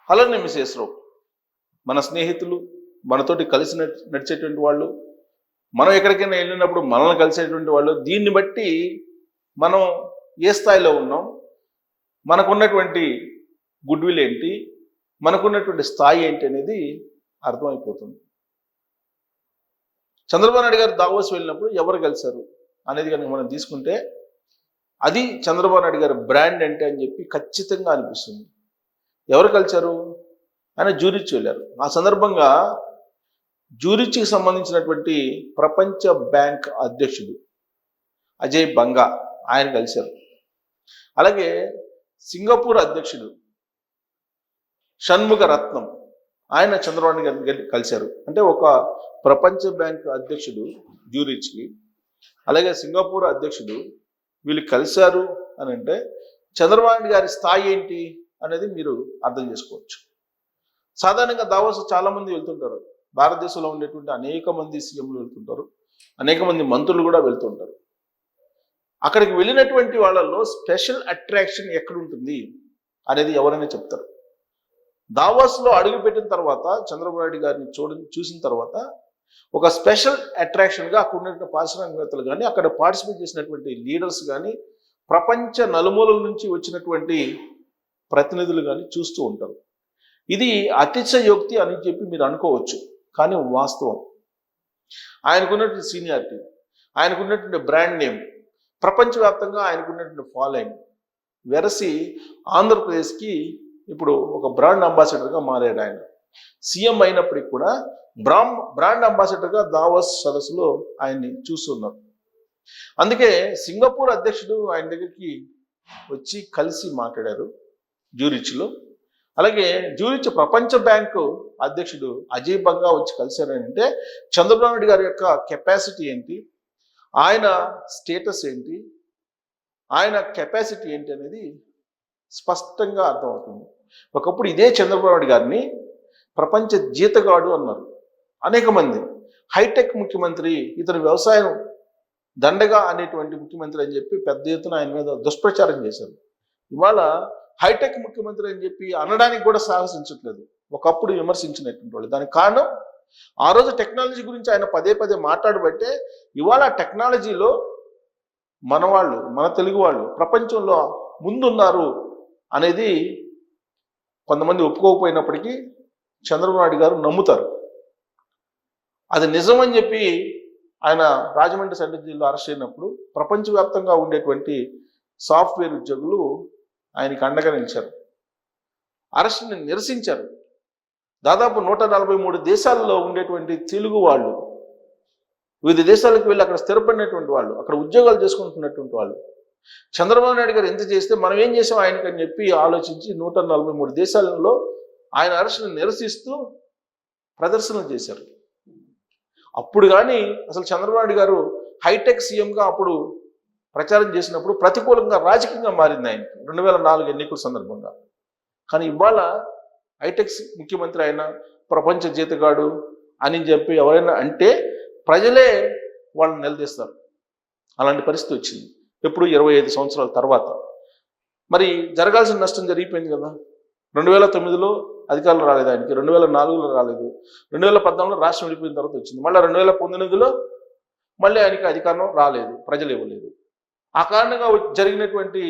అలానే మిసెస్ రావు మన స్నేహితులు, మనతోటి కలిసి నడిచేటువంటి వాళ్ళు, మనం ఎక్కడికైనా వెళ్ళినప్పుడు మనల్ని కలిసేటువంటి వాళ్ళు. దీన్ని బట్టి మనం ఏ స్థాయిలో ఉన్నాం, మనకున్నటువంటి గుడ్ విల్ ఏంటి, మనకున్నటువంటి స్థాయి ఏంటి అనేది అర్థమైపోతుంది. చంద్రబాబు నాయుడు గారు దావోస్ వెళ్ళినప్పుడు ఎవరు కలిశారు అనేది కనుక మనం తీసుకుంటే అది చంద్రబాబు నాయుడు గారి బ్రాండ్ అంటే అని చెప్పి ఖచ్చితంగా అనిపిస్తుంది. ఎవరు కలిశారు? ఆయన జ్యూరిచ్ వెళ్ళారు. ఆ సందర్భంగా జ్యూరిచ్కి సంబంధించినటువంటి ప్రపంచ బ్యాంక్ అధ్యక్షుడు అజయ్ బంగా ఆయన కలిశారు. అలాగే సింగపూర్ అధ్యక్షుడు షణ్ముగ రత్నం ఆయన చంద్రబాబు గారిని కలిశారు. అంటే ఒక ప్రపంచ బ్యాంక్ అధ్యక్షుడు జ్యూరిచ్కి, అలాగే సింగపూర్ అధ్యక్షుడు వీళ్ళు కలిశారు అని అంటే చంద్రబాబు గారి స్థాయి ఏంటి అనేది మీరు అర్థం చేసుకోవచ్చు. సాధారణంగా దావోస్ చాలా మంది వెళ్తుంటారు. భారతదేశంలో ఉండేటువంటి అనేక మంది సీఎంలు వెళ్తుంటారు, అనేక మంది మంత్రులు కూడా వెళ్తుంటారు. అక్కడికి వెళ్ళినటువంటి వాళ్ళల్లో స్పెషల్ అట్రాక్షన్ ఎక్కడుంటుంది అనేది ఎవరైనా చెప్తారు. దావోస్లో అడుగుపెట్టిన తర్వాత చంద్రబాబు నాయుడు గారిని చూసిన తర్వాత ఒక స్పెషల్ అట్రాక్షన్గా అక్కడ ఉన్నటువంటి పారిశ్రామికవేత్తలు కానీ, అక్కడ పార్టిసిపేట్ చేసినటువంటి లీడర్స్ కానీ, ప్రపంచ నలుమూలల నుంచి వచ్చినటువంటి ప్రతినిధులు కానీ చూస్తూ ఉంటారు. ఇది అతిశయోక్తి అని చెప్పి మీరు అనుకోవచ్చు, కానీ వాస్తవం. ఆయనకున్నటువంటి సీనియారిటీ, ఆయనకున్నటువంటి బ్రాండ్ నేమ్, ప్రపంచవ్యాప్తంగా ఆయనకున్నటువంటి ఫాలోయింగ్ వెరసి ఆంధ్రప్రదేశ్కి ఇప్పుడు ఒక బ్రాండ్ అంబాసిడర్గా మారాడు. ఆయన సీఎం అయినప్పటికీ కూడా బ్రాండ్ అంబాసిడర్గా దావోస్ సదస్సులో ఆయన్ని చూస్తున్నారు. అందుకే సింగపూర్ అధ్యక్షుడు ఆయన దగ్గరికి వచ్చి కలిసి మాట్లాడారు జ్యూరిచ్లో. అలాగే జ్యూరిచ్ ప్రపంచ బ్యాంకు అధ్యక్షుడు అజయ్ బంగా వచ్చి కలిశారంటే చంద్రబాబు నాయుడు గారి యొక్క కెపాసిటీ ఏంటి, ఆయన స్టేటస్ ఏంటి, ఆయన కెపాసిటీ ఏంటి అనేది స్పష్టంగా అర్థమవుతుంది. ఒకప్పుడు ఇదే చంద్రబాబు నాయుడు గారిని ప్రపంచ జీతగాడు అన్నారు అనేక మంది. హైటెక్ ముఖ్యమంత్రి, ఇతను వ్యవసాయం దండగా అనేటువంటి ముఖ్యమంత్రి అని చెప్పి పెద్ద ఎత్తున ఆయన మీద దుష్ప్రచారం చేశారు. ఇవాళ హైటెక్ ముఖ్యమంత్రి అని చెప్పి అనడానికి కూడా సాహసించట్లేదు, ఒకప్పుడు విమర్శించినటువంటి వాళ్ళు. దానికి కారణం ఆ రోజు టెక్నాలజీ గురించి ఆయన పదే పదే మాట్లాడబట్టే ఇవాళ టెక్నాలజీలో మన వాళ్ళు, మన తెలుగు వాళ్ళు ప్రపంచంలో ముందున్నారు అనేది కొంతమంది ఒప్పుకోకపోయినప్పటికీ చంద్రబాబు నాయుడు గారు నమ్ముతారు. అది నిజమని చెప్పి ఆయన రాజమండ్రి సెంట్రల్ జైల్లో అరెస్ట్ అయినప్పుడు ప్రపంచవ్యాప్తంగా ఉండేటువంటి సాఫ్ట్వేర్ ఉద్యోగులు ఆయనకి అండగా నిలిచారు, అరెస్ట్ని నిరసించారు. దాదాపు 143 దేశాల్లో ఉండేటువంటి తెలుగు వాళ్ళు, వివిధ దేశాలకు వెళ్ళి అక్కడ స్థిరపడినటువంటి వాళ్ళు, అక్కడ ఉద్యోగాలు చేసుకుంటున్నటువంటి వాళ్ళు చంద్రబాబు నాయుడు గారు ఎంత చేస్తే మనం ఏం చేసాం ఆయనకని చెప్పి ఆలోచించి 143 దేశాలలో ఆయన అరెస్ట్ని నిరసిస్తూ ప్రదర్శనలు చేశారు. అప్పుడు కానీ అసలు చంద్రబాబు నాయుడు గారు హైటెక్ సీఎంగా అప్పుడు ప్రచారం చేసినప్పుడు ప్రతికూలంగా రాజకీయంగా మారింది ఆయన 2004 ఎన్నికల సందర్భంగా. కానీ ఇవాళ హైటెక్ ముఖ్యమంత్రి ఆయన ప్రపంచ జీతగాడు అని చెప్పి ఎవరైనా అంటే ప్రజలే వాళ్ళని నిలదీస్తారు. అలాంటి పరిస్థితి వచ్చింది ఎప్పుడు 25 సంవత్సరాల తర్వాత. మరి జరగాల్సిన నష్టం జరిగిపోయింది కదా. 2009లో అధికారులు రాలేదు ఆయనకి, 2004లో రాలేదు, 2014లో రాష్ట్రం విడిపోయిన తర్వాత వచ్చింది, మళ్ళీ 2019లో మళ్ళీ ఆయనకి అధికారం రాలేదు, ప్రజలు ఇవ్వలేదు. ఆ కారణంగా జరిగినటువంటి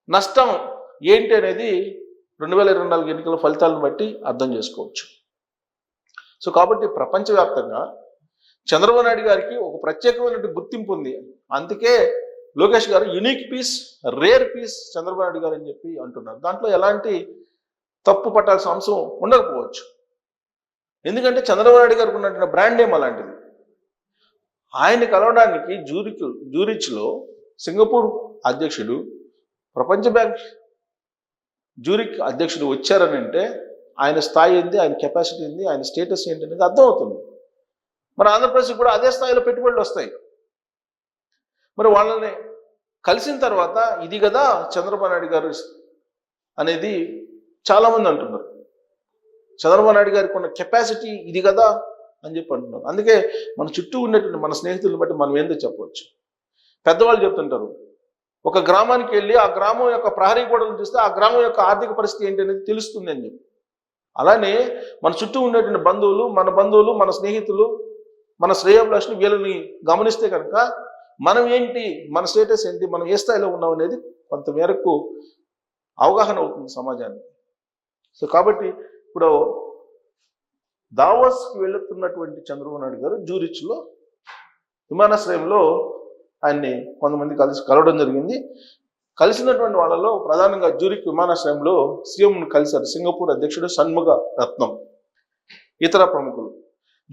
నష్టం ఏంటి అనేది 2024 ఎన్నికల ఫలితాలను బట్టి అర్థం చేసుకోవచ్చు. సో కాబట్టి ప్రపంచవ్యాప్తంగా చంద్రబాబు నాయుడు గారికి ఒక ప్రత్యేకమైనటువంటి గుర్తింపు ఉంది. అందుకే Lokesh garu unique piece, rare piece Chandrababu Naidu garu అని చెప్పి అంటున్నారు. దాంట్లో ఎలాంటి తప్పు పట్టాల్సిన అంశం ఉండకపోవచ్చు. ఎందుకంటే చంద్రబాబు నాయుడు గారికి ఉన్నటువంటి బ్రాండ్ నేమ్ అలాంటిది. ఆయన కలవడానికి జ్యూరిచ్లో సింగపూర్ అధ్యక్షుడు, ప్రపంచ బ్యాంక్ జ్యూరిక్ అధ్యక్షుడు వచ్చారని అంటే ఆయన స్థాయి ఏంది, ఆయన కెపాసిటీ ఏంది, ఆయన స్టేటస్ ఏంటి అనేది అర్థమవుతుంది. మన ఆంధ్రప్రదేశ్కి కూడా అదే స్థాయిలో పెట్టుబడులు వస్తాయి. మరి వాళ్ళని కలిసిన తర్వాత ఇది కదా చంద్రబాబు నాయుడు గారు అనేది చాలామంది అంటున్నారు. చంద్రబాబు నాయుడు గారికి ఉన్న కెపాసిటీ ఇది కదా అని చెప్పి అంటున్నారు. అందుకే మన చుట్టూ ఉన్నటువంటి మన స్నేహితులను బట్టి మనం ఏందో చెప్పవచ్చు. పెద్దవాళ్ళు చెప్తుంటారు, ఒక గ్రామానికి వెళ్ళి ఆ గ్రామం యొక్క ప్రహరీ గోడలు చూస్తే ఆ గ్రామం యొక్క ఆర్థిక పరిస్థితి ఏంటి అనేది తెలుస్తుంది అని చెప్పి. అలానే మన చుట్టూ ఉండేటువంటి బంధువులు, మన స్నేహితులు, మన శ్రేయోభిలాషులు వీళ్ళని గమనిస్తే కనుక మనం ఏంటి, మన స్టేటస్ ఏంటి, మనం ఏ స్థాయిలో ఉన్నాం అనేది కొంతమేరకు అవగాహన అవుతుంది సమాజానికి. సో కాబట్టి ఇప్పుడు దావోస్కి వెళుతున్నటువంటి చంద్రబాబు నాయుడు గారు జ్యూరిచ్లో విమానాశ్రయంలో ఆయన్ని కొంతమంది కలవడం జరిగింది. కలిసినటువంటి వాళ్ళలో ప్రధానంగా జ్యూరిక్ విమానాశ్రయంలో సీఎంను కలిశారు సింగపూర్ అధ్యక్షుడు షణ్ముగ రత్నం, ఇతర ప్రముఖులు.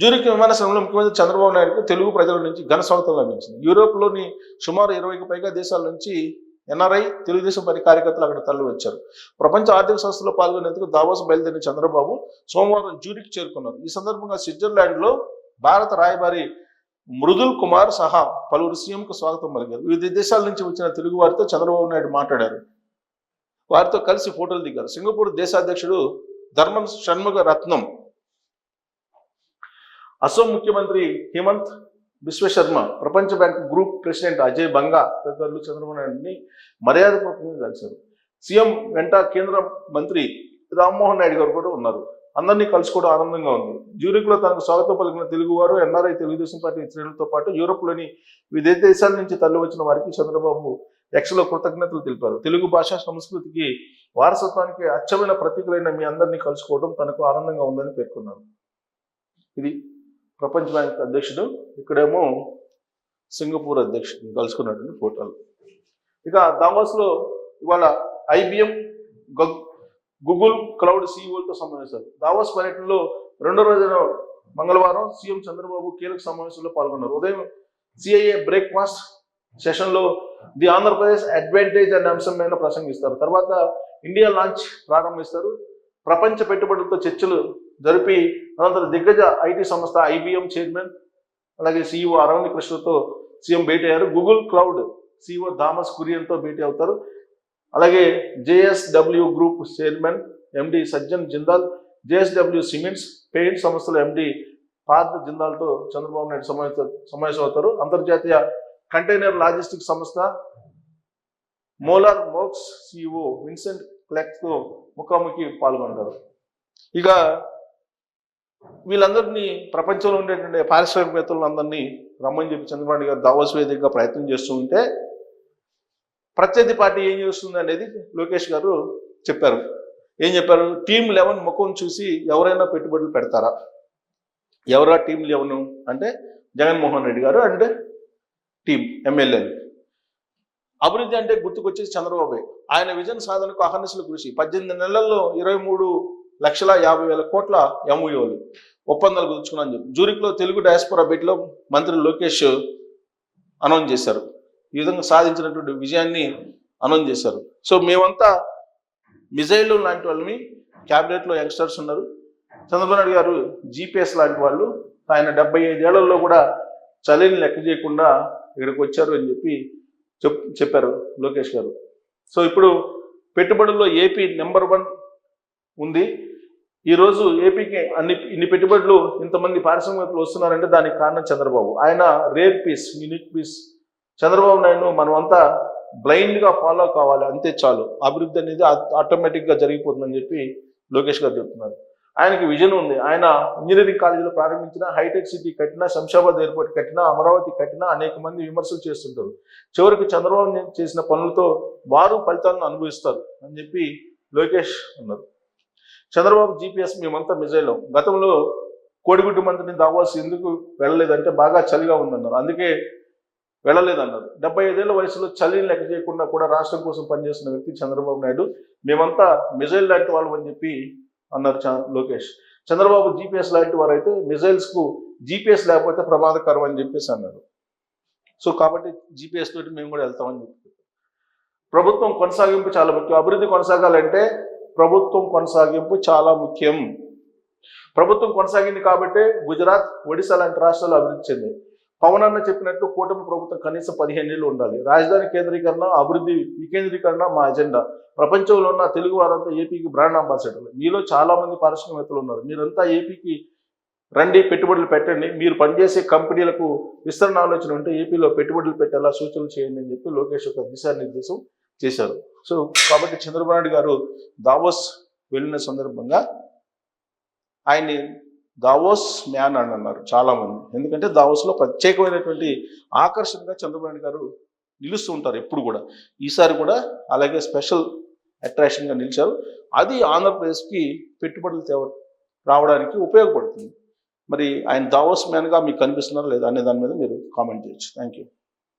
జ్యూరిక్ విమానాశ్రయంలో ముఖ్యమంత్రి చంద్రబాబు నాయుడుకు తెలుగు ప్రజల నుంచి ఘన స్వాగతం లభించింది. యూరోప్లోని సుమారు 20కి పైగా దేశాల నుంచి ఎన్ఆర్ఐ తెలుగుదేశం పార్టీ కార్యకర్తలు అక్కడ తరలి వచ్చారు. ప్రపంచ ఆర్థిక సంస్థలో పాల్గొనేందుకు దావోస్ బయలుదేరిన చంద్రబాబు సోమవారం జ్యూరిక్ చేరుకున్నారు. ఈ సందర్భంగా స్విట్జర్లాండ్లో భారత రాయబారి మృదుల్ కుమార్ సహా పలువురు సీఎంకు స్వాగతం పలికారు. వివిధ దేశాల నుంచి వచ్చిన తెలుగు వారితో చంద్రబాబు నాయుడు మాట్లాడారు. వారితో కలిసి ఫోటోలు దిగారు. సింగపూర్ దేశాధ్యక్షుడు ధర్మన్ షణ్ముగ రత్నం, అసోం ముఖ్యమంత్రి హిమంత్ బిశ్వశర్మ, ప్రపంచ బ్యాంక్ గ్రూప్ ప్రెసిడెంట్ అజయ్ బంగా తదితరులు చంద్రబాబు నాయుడిని మర్యాదపూర్వకంగా కలిశారు. సీఎం వెంట కేంద్ర మంత్రి రామ్మోహన్ నాయుడు గారు కూడా ఉన్నారు. అందరినీ కలుసుకోవడం ఆనందంగా ఉంది. జ్యూరిక్లో తనకు స్వాగతం పలికిన తెలుగువారు, ఎన్ఆర్ఐ తెలుగుదేశం పార్టీ శ్రేణులతో పాటు యూరోప్లోని వివిధ దేశాల నుంచి తరలి వచ్చిన వారికి చంద్రబాబు ఎక్స్లో కృతజ్ఞతలు తెలిపారు. తెలుగు భాషా సంస్కృతికి వారసత్వానికి అచ్చమైన ప్రతీకలైన మీ అందరినీ కలుసుకోవడం తనకు ఆనందంగా ఉందని పేర్కొన్నారు. ఇది ప్రపంచ బ్యాంక్ అధ్యక్షుడు, ఇక్కడేమో సింగపూర్ అధ్యక్షుడు కలుసుకున్నటువంటి ఫోటోలు. ఇక దావోస్లో ఇవాళ IBM, గూగుల్ క్లౌడ్ సీఈఓలతో సమావేశాలు. దావోస్ పర్యటనలో రెండో రోజున మంగళవారం సీఎం చంద్రబాబు కీలక సమావేశంలో పాల్గొన్నారు. ఉదయం CIA బ్రేక్ఫాస్ట్ సెషన్లో ది ఆంధ్రప్రదేశ్ అడ్వాంటేజ్ అనే అంశం మీద ప్రసంగిస్తారు. తర్వాత ఇండియా లాంచ్ ప్రారంభిస్తారు. ప్రపంచ పెట్టుబడులతో చర్చలు జరిపి అనంతరం దిగ్గజ IT సంస్థ IBM చైర్మన్ అలాగే CEO అరవింద్ కృష్ణతో సీఎం భేటీ అయ్యారు. గూగుల్ క్లౌడ్ CEO థామస్ కురియన్తో భేటీ అవుతారు. అలాగే JSW group chairman MD Sajjan Jindal, JSW cements paint సంస్థల MD పార్థ్ జిందాల్తో చంద్రబాబు నాయుడు సమావేశం అవుతారు. అంతర్జాతీయ కంటైనర్ లాజిస్టిక్స్ సంస్థ మోలార్ మోక్స్ CEO విన్సెంట్ క్లెక్తో ముఖాముఖి పాల్గొంటారు. ఇక వీళ్ళందరినీ ప్రపంచంలో ఉండేటువంటి పారిశ్రామికవేత్తలందరినీ రమ్మని చెప్పి చంద్రబాబు నాయుడు గారు దావోస్ వేదికగా ప్రయత్నం చేస్తూ ఉంటే ప్రత్యర్థి పార్టీ ఏం చేస్తుంది అనేది లోకేష్ గారు చెప్పారు. ఏం చెప్పారు? టీం 11 ముఖం చూసి ఎవరైనా పెట్టుబడులు పెడతారా? ఎవరా టీం 11 అంటే జగన్మోహన్ రెడ్డి గారు అంటే టీం ఎమ్మెల్యేలు. అభివృద్ధి అంటే గుర్తుకొచ్చేసి చంద్రబాబు. ఆయన విజన్ సాధనకు అహర్నిశలు కృషి. 18 నెలల్లో 23,50,000 కోట్ల MOUలు ఒప్పందాలు కుదుర్చుకున్నాను చెప్పి జ్యూరిక్లో తెలుగు డయాస్పోరా భేటీలో మంత్రి లోకేష్ అనౌన్స్ చేశారు. ఈ విధంగా సాధించినటువంటి విజయాన్ని అనౌన్స్ చేశారు. సో మేమంతా మిజైల్ లాంటి వాళ్ళని, క్యాబినెట్లో యంగ్స్టర్స్ ఉన్నారు. చంద్రబాబు నాయుడు గారు GPS లాంటి వాళ్ళు, ఆయన 75 ఏళ్లలో కూడా చలిని లెక్క చేయకుండా ఇక్కడికి వచ్చారు అని చెప్పారు లోకేష్ గారు. సో ఇప్పుడు పెట్టుబడుల్లో ఏపీ నెంబర్ 1 ఉంది. ఈరోజు ఏపీకి ఇన్ని పెట్టుబడులు, ఇంతమంది పారిశ్రామికవేత్తలు వస్తున్నారంటే దానికి కారణం చంద్రబాబు. ఆయన rare piece, unique piece. Chandrababu Naidu మనమంతా బ్లైండ్గా ఫాలో కావాలి, అంతే చాలు, అభివృద్ధి అనేది ఆటోమేటిక్గా జరిగిపోతుందని చెప్పి లోకేష్ గారు చెప్తున్నారు. ఆయనకి విజన్ ఉంది. ఆయన ఇంజనీరింగ్ కాలేజీలో ప్రారంభించిన, హైటెక్ సిటీ కట్టినా, శంషాబాద్ ఎయిర్పోర్ట్ కట్టినా, అమరావతి కట్టినా అనేక మంది విమర్శలు చేస్తుంటారు. చివరికి చంద్రబాబు చేసిన పనులతో వారు ఫలితాలను అనుభవిస్తారు అని చెప్పి లోకేష్ అన్నారు. చంద్రబాబు GPS మేమంతా మిజైల్. గతంలో కోడిగుడ్డు మంత్రిని దావోస్ ఎందుకు వెళ్ళలేదంటే బాగా చలిగా ఉందన్నారు, అందుకే వెళ్ళలేదన్నారు. 75 ఏళ్ల వయసులో చలిని లెక్క చేయకుండా కూడా రాష్ట్రం కోసం పనిచేస్తున్న వ్యక్తి చంద్రబాబు నాయుడు. మేమంతా మిజైల్ లాంటి వాళ్ళు అని చెప్పి అన్నారు లోకేష్. చంద్రబాబు GPS లాంటి వారు అయితే మిజైల్స్కు GPS లేకపోతే ప్రమాదకరం అని చెప్పేసి అన్నారు. సో కాబట్టి GPS తోటి మేము కూడా వెళ్తామని చెప్పి. ప్రభుత్వం కొనసాగింపు చాలా ముఖ్యం. అభివృద్ధి కొనసాగాలంటే ప్రభుత్వం కొనసాగింపు చాలా ముఖ్యం. ప్రభుత్వం కొనసాగింది కాబట్టే గుజరాత్, ఒడిశా లాంటి రాష్ట్రాలు అభివృద్ధి చెందాయి. పవన్ అన్న చెప్పినట్టు కూటమి ప్రభుత్వం కనీసం 15 ఏళ్ళు ఉండాలి. రాజధాని కేంద్రీకరణ, అభివృద్ధి వికేంద్రీకరణ మా అజెండా. ప్రపంచంలో ఉన్న తెలుగు వారంతా ఏపీకి బ్రాండ్ అంబాసిడర్లు. మీలో చాలా మంది పారిశ్రామికవేత్తలు ఉన్నారు. మీరంతా ఏపీకి రండి పెట్టుబడులు పెట్టండి, మీరు పనిచేసే కంపెనీలకు విస్తరణ ఆలోచన ఉంటే ఏపీలో పెట్టుబడులు పెట్టేలా సూచనలు చేయండి అని చెప్పి లోకేష్ ఒక దిశానిర్దేశం చేశారు. సో కాబట్టి చంద్రబాబు నాయుడు గారు దావోస్ వెళ్ళిన సందర్భంగా ఆయన్ని దావోస్ మ్యాన్ అని అన్నారు చాలామంది. ఎందుకంటే దావోస్లో ప్రత్యేకమైనటువంటి ఆకర్షణగా చంద్రబాబు నాయుడు గారు నిలుస్తూ ఉంటారు ఎప్పుడు కూడా. ఈసారి కూడా అలాగే స్పెషల్ అట్రాక్షన్గా నిలిచారు. అది ఆంధ్రప్రదేశ్కి పెట్టుబడులు రావడానికి ఉపయోగపడుతుంది. మరి ఆయన దావోస్ మ్యాన్గా మీకు కనిపిస్తున్నారా లేదా అనే దాని మీద మీరు కామెంట్ చేయొచ్చు. Thank you.